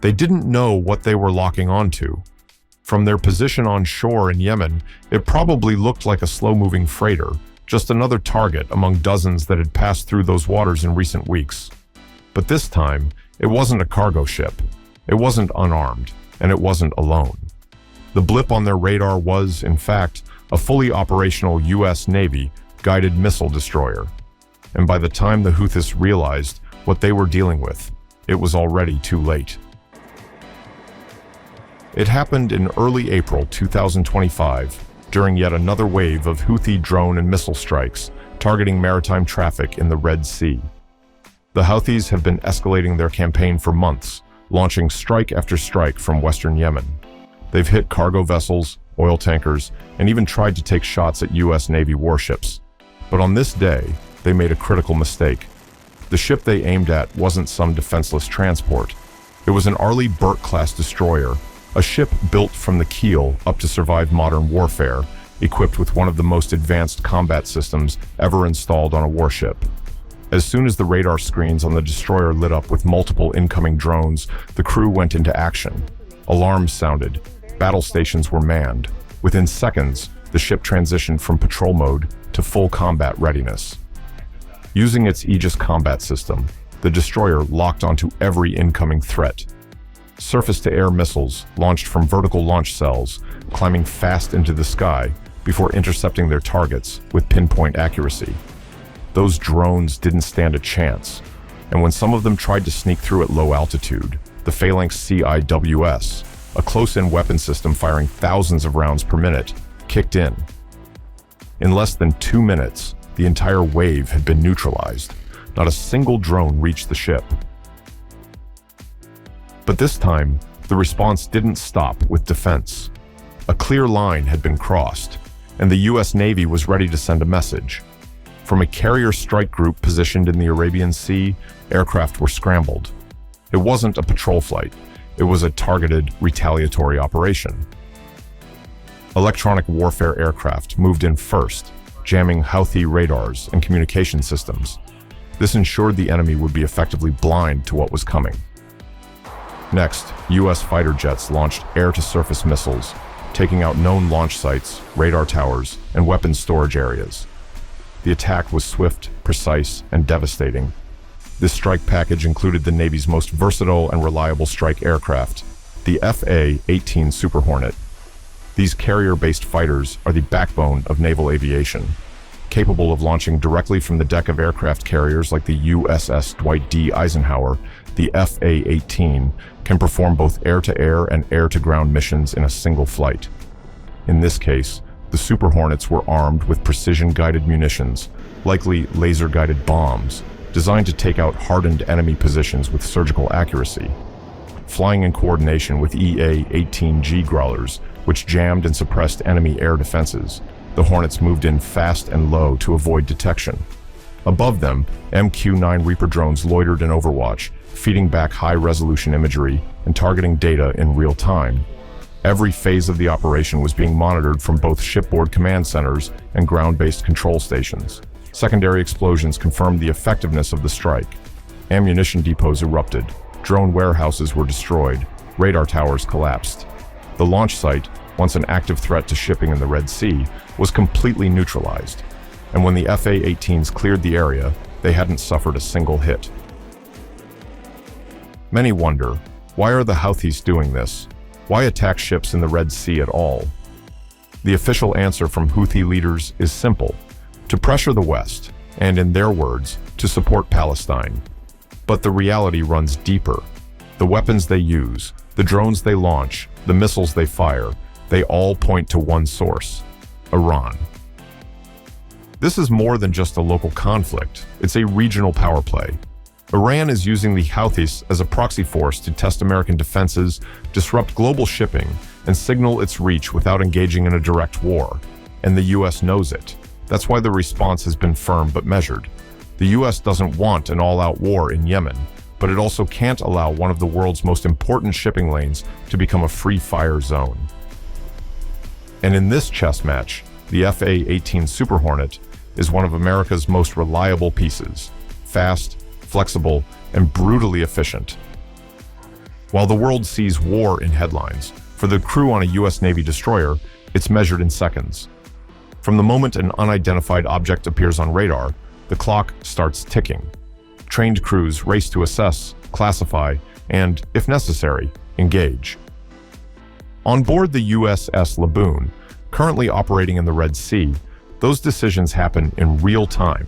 They didn't know what they were locking onto. From their position on shore in Yemen, it probably looked like a slow-moving freighter, just another target among dozens that had passed through those waters in recent weeks. But this time, it wasn't a cargo ship. It wasn't unarmed, and it wasn't alone. The blip on their radar was, in fact, a fully operational U.S. Navy guided missile destroyer. And by the time the Houthis realized what they were dealing with, it was already too late. It happened in early April 2025, during yet another wave of Houthi drone and missile strikes targeting maritime traffic in the Red Sea. The Houthis have been escalating their campaign for months, launching strike after strike from western Yemen. They've hit cargo vessels, oil tankers, and even tried to take shots at U.S. Navy warships. But on this day, they made a critical mistake. The ship they aimed at wasn't some defenseless transport. It was an Arleigh Burke-class destroyer, a ship built from the keel up to survive modern warfare, equipped with one of the most advanced combat systems ever installed on a warship. As soon as the radar screens on the destroyer lit up with multiple incoming drones, the crew went into action. Alarms sounded. Battle stations were manned. Within seconds, the ship transitioned from patrol mode to full combat readiness. Using its Aegis Combat System, the destroyer locked onto every incoming threat. Surface-to-air missiles launched from vertical launch cells, climbing fast into the sky before intercepting their targets with pinpoint accuracy. Those drones didn't stand a chance, and when some of them tried to sneak through at low altitude, the Phalanx CIWS, a close-in weapon system firing thousands of rounds per minute, kicked in. In less than 2 minutes, the entire wave had been neutralized. Not a single drone reached the ship. But this time, the response didn't stop with defense. A clear line had been crossed, and the U.S. Navy was ready to send a message. From a carrier strike group positioned in the Arabian Sea, aircraft were scrambled. It wasn't a patrol flight. It was a targeted, retaliatory operation. Electronic warfare aircraft moved in first, jamming Houthi radars and communication systems. This ensured the enemy would be effectively blind to what was coming. Next, U.S. fighter jets launched air-to-surface missiles, taking out known launch sites, radar towers, and weapons storage areas. The attack was swift, precise, and devastating. This strike package included the Navy's most versatile and reliable strike aircraft, the F/A-18 Super Hornet. These carrier-based fighters are the backbone of naval aviation, capable of launching directly from the deck of aircraft carriers like the USS Dwight D. Eisenhower. The F/A-18 can perform both air-to-air and air-to-ground missions in a single flight. In this case, the Super Hornets were armed with precision-guided munitions, likely laser-guided bombs, designed to take out hardened enemy positions with surgical accuracy. Flying in coordination with EA-18G Growlers, which jammed and suppressed enemy air defenses, the Hornets moved in fast and low to avoid detection. Above them, MQ-9 Reaper drones loitered in overwatch, feeding back high-resolution imagery and targeting data in real time. Every phase of the operation was being monitored from both shipboard command centers and ground-based control stations. Secondary explosions confirmed the effectiveness of the strike. Ammunition depots erupted, drone warehouses were destroyed, radar towers collapsed. The launch site, once an active threat to shipping in the Red Sea, was completely neutralized. And when the F/A-18s cleared the area, they hadn't suffered a single hit. Many wonder, why are the Houthis doing this? Why attack ships in the Red Sea at all? The official answer from Houthi leaders is simple: to pressure the West, and in their words, to support Palestine. But the reality runs deeper. The weapons they use, the drones they launch, the missiles they fire, they all point to one source: Iran. This is more than just a local conflict, it's a regional power play. Iran is using the Houthis as a proxy force to test American defenses, disrupt global shipping, and signal its reach without engaging in a direct war. And the US knows it. That's why the response has been firm but measured. The US doesn't want an all-out war in Yemen, but it also can't allow one of the world's most important shipping lanes to become a free-fire zone. And in this chess match, the F/A-18 Super Hornet is one of America's most reliable pieces: fast, flexible, and brutally efficient. While the world sees war in headlines, for the crew on a U.S. Navy destroyer, it's measured in seconds. From the moment an unidentified object appears on radar, the clock starts ticking. Trained crews race to assess, classify, and, if necessary, engage. On board the USS Laboon, currently operating in the Red Sea, those decisions happen in real time.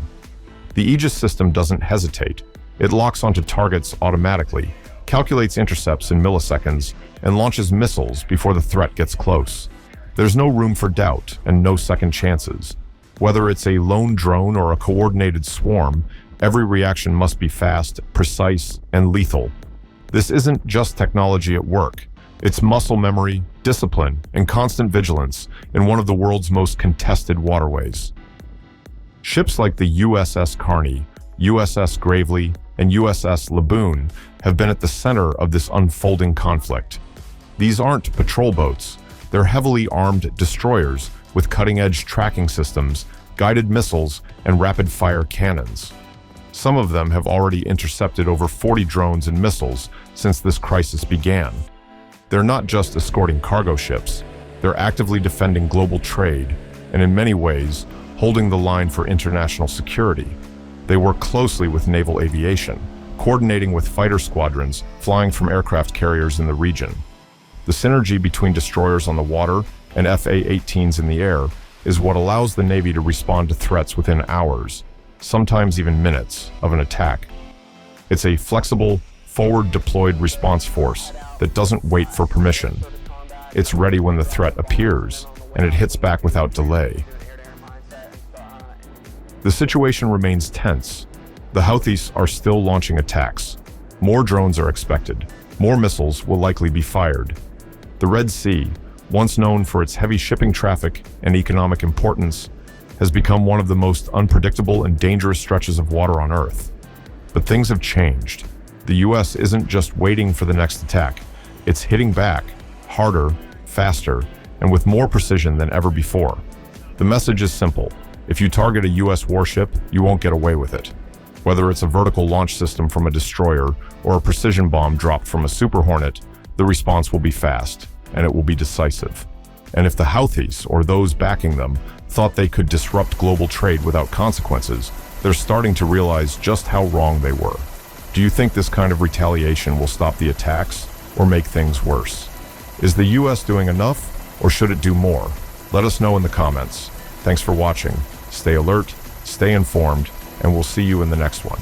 The Aegis system doesn't hesitate. It locks onto targets automatically, calculates intercepts in milliseconds, and launches missiles before the threat gets close. There's no room for doubt and no second chances. Whether it's a lone drone or a coordinated swarm, every reaction must be fast, precise, and lethal. This isn't just technology at work. It's muscle memory, discipline, and constant vigilance in one of the world's most contested waterways. Ships like the USS Carney, USS Gravely, and USS Laboon have been at the center of this unfolding conflict. These aren't patrol boats. They're heavily armed destroyers with cutting-edge tracking systems, guided missiles, and rapid-fire cannons. Some of them have already intercepted over 40 drones and missiles since this crisis began. They're not just escorting cargo ships. They're actively defending global trade and, in many ways, holding the line for international security. They work closely with naval aviation, coordinating with fighter squadrons flying from aircraft carriers in the region. The synergy between destroyers on the water and FA-18s in the air is what allows the Navy to respond to threats within hours, sometimes even minutes, of an attack. It's a flexible, forward-deployed response force that doesn't wait for permission. It's ready when the threat appears, and it hits back without delay. The situation remains tense. The Houthis are still launching attacks. More drones are expected. More missiles will likely be fired. The Red Sea, once known for its heavy shipping traffic and economic importance, has become one of the most unpredictable and dangerous stretches of water on Earth. But things have changed. The US isn't just waiting for the next attack. It's hitting back, harder, faster, and with more precision than ever before. The message is simple. If you target a US warship, you won't get away with it. Whether it's a vertical launch system from a destroyer or a precision bomb dropped from a Super Hornet, the response will be fast, and it will be decisive. And if the Houthis, or those backing them, thought they could disrupt global trade without consequences, they're starting to realize just how wrong they were. Do you think this kind of retaliation will stop the attacks or make things worse? Is the US doing enough, or should it do more? Let us know in the comments. Thanks for watching. Stay alert, stay informed, and we'll see you in the next one.